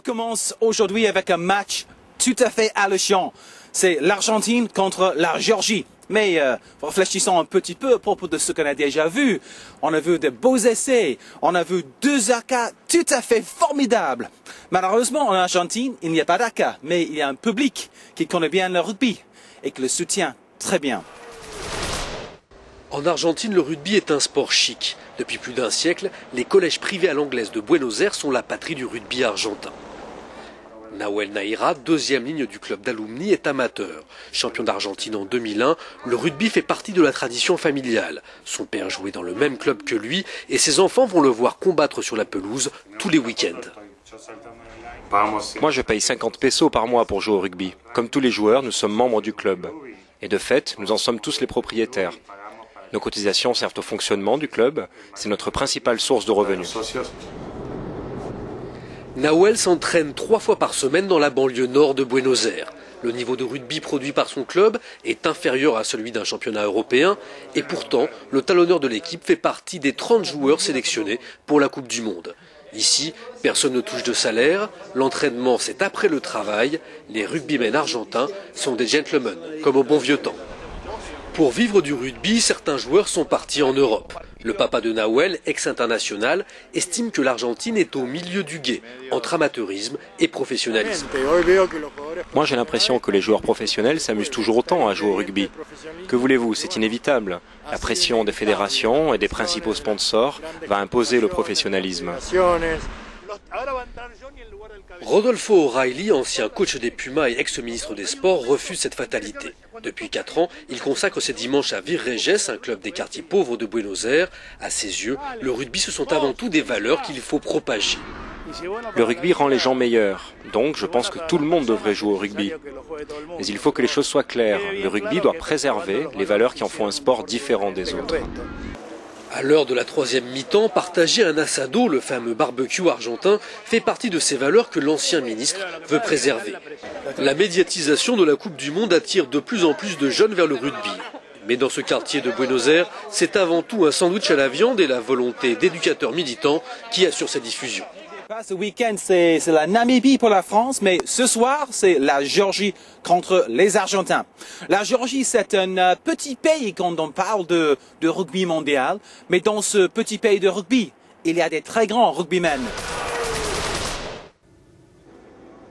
commence aujourd'hui avec un match tout à fait alléchant. C'est l'Argentine contre la Géorgie. Mais réfléchissons un petit peu à propos de ce qu'on a déjà vu. On a vu de beaux essais, on a vu deux AK tout à fait formidables. Malheureusement, en Argentine, il n'y a pas d'AK, mais il y a un public qui connaît bien le rugby et qui le soutient très bien. En Argentine, le rugby est un sport chic. Depuis plus d'un siècle, les collèges privés à l'anglaise de Buenos Aires sont la patrie du rugby argentin. Nahuel Naira, deuxième ligne du club d'Alumni, est amateur. Champion d'Argentine en 2001, le rugby fait partie de la tradition familiale. Son père jouait dans le même club que lui et ses enfants vont le voir combattre sur la pelouse tous les week-ends. Moi, je paye 50 pesos par mois pour jouer au rugby. Comme tous les joueurs, nous sommes membres du club. Et de fait, nous en sommes tous les propriétaires. Nos cotisations servent au fonctionnement du club. C'est notre principale source de revenus. Nahuel s'entraîne 3 fois par semaine dans la banlieue nord de Buenos Aires. Le niveau de rugby produit par son club est inférieur à celui d'un championnat européen et pourtant, le talonneur de l'équipe fait partie des 30 joueurs sélectionnés pour la Coupe du Monde. Ici, personne ne touche de salaire, l'entraînement c'est après le travail, les rugbymen argentins sont des gentlemen, comme au bon vieux temps. Pour vivre du rugby, certains joueurs sont partis en Europe. Le papa de Nahuel, ex-international, estime que l'Argentine est au milieu du gué, entre amateurisme et professionnalisme. Moi, j'ai l'impression que les joueurs professionnels s'amusent toujours autant à jouer au rugby. Que voulez-vous, c'est inévitable. La pression des fédérations et des principaux sponsors va imposer le professionnalisme. Rodolfo O'Reilly, ancien coach des Pumas et ex-ministre des Sports, refuse cette fatalité. Depuis 4 ans, il consacre ses dimanches à Virreges, un club des quartiers pauvres de Buenos Aires. À ses yeux, le rugby, ce sont avant tout des valeurs qu'il faut propager. Le rugby rend les gens meilleurs, donc je pense que tout le monde devrait jouer au rugby. Mais il faut que les choses soient claires. Le rugby doit préserver les valeurs qui en font un sport différent des autres. À l'heure de la 3e mi-temps, partager un assado, le fameux barbecue argentin, fait partie de ces valeurs que l'ancien ministre veut préserver. La médiatisation de la Coupe du Monde attire de plus en plus de jeunes vers le rugby. Mais dans ce quartier de Buenos Aires, c'est avant tout un sandwich à la viande et la volonté d'éducateurs militants qui assurent sa diffusion. Ce week-end, c'est la Namibie pour la France, mais ce soir, c'est la Géorgie contre les Argentins. La Géorgie, c'est un petit pays quand on parle de rugby mondial, mais dans ce petit pays de rugby, il y a des très grands rugbymen.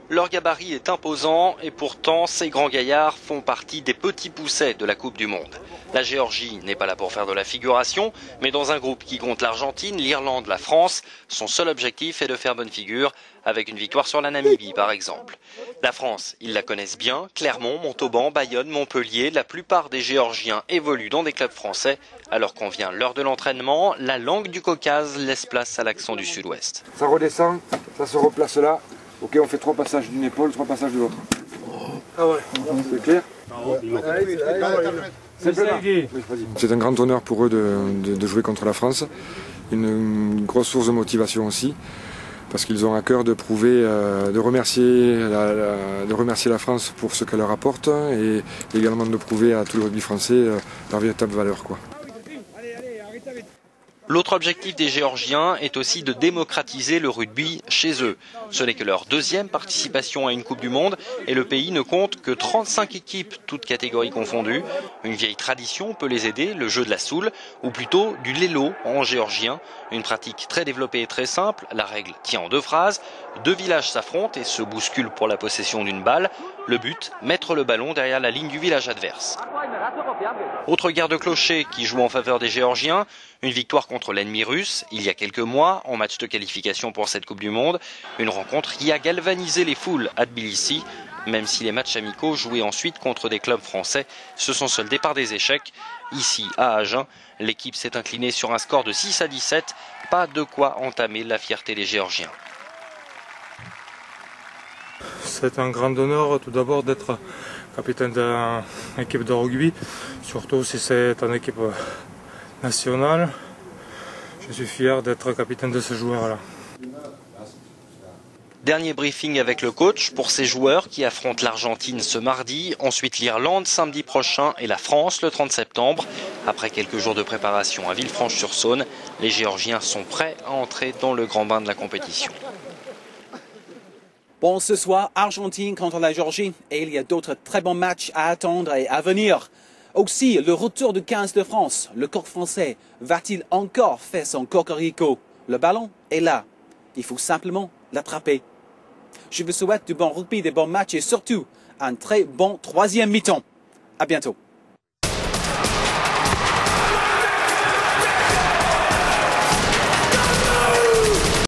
Leur gabarit est imposant et pourtant ces grands gaillards font partie des petits poussets de la Coupe du Monde. La Géorgie n'est pas là pour faire de la figuration, mais dans un groupe qui compte l'Argentine, l'Irlande, la France, son seul objectif est de faire bonne figure, avec une victoire sur la Namibie par exemple. La France, ils la connaissent bien, Clermont, Montauban, Bayonne, Montpellier, la plupart des Géorgiens évoluent dans des clubs français. Alors qu'on vient l'heure de l'entraînement, la langue du Caucase laisse place à l'accent du sud-ouest. Ça redescend, ça se replace là. Ok, on fait 3 passages d'une épaule, 3 passages de l'autre. Ah ouais. C'est clair? C'est un grand honneur pour eux de jouer contre la France. Une grosse source de motivation aussi. Parce qu'ils ont à cœur de prouver, de remercier la France pour ce qu'elle leur apporte et également de prouver à tout le rugby français leur véritable valeur, quoi. L'autre objectif des Géorgiens est aussi de démocratiser le rugby chez eux. Ce n'est que leur 2e participation à une Coupe du Monde et le pays ne compte que 35 équipes, toutes catégories confondues. Une vieille tradition peut les aider, le jeu de la soule, ou plutôt du lelo en géorgien. Une pratique très développée et très simple, la règle tient en 2 phrases. 2 villages s'affrontent et se bousculent pour la possession d'une balle. Le but, mettre le ballon derrière la ligne du village adverse. Autre guerre de clochers qui joue en faveur des Géorgiens, une victoire contre l'ennemi russe il y a quelques mois en match de qualification pour cette Coupe du Monde. Une rencontre qui a galvanisé les foules à Tbilissi, même si les matchs amicaux joués ensuite contre des clubs français se sont soldés par des échecs. Ici, à Agen, l'équipe s'est inclinée sur un score de 6-17, pas de quoi entamer la fierté des Géorgiens. C'est un grand honneur tout d'abord d'être capitaine d'une équipe de rugby, surtout si c'est une équipe nationale. Je suis fier d'être capitaine de ce joueur-là. Dernier briefing avec le coach pour ces joueurs qui affrontent l'Argentine ce mardi, ensuite l'Irlande samedi prochain et la France le 30 septembre. Après quelques jours de préparation à Villefranche-sur-Saône, les Géorgiens sont prêts à entrer dans le grand bain de la compétition. Bon, ce soir, Argentine contre la Géorgie et il y a d'autres très bons matchs à attendre et à venir. Aussi, le retour du 15 de France, le coq français, va-t-il encore faire son cocorico? Le ballon est là. Il faut simplement l'attraper. Je vous souhaite du bon rugby, des bons matchs et surtout un très bon troisième mi-temps. À bientôt.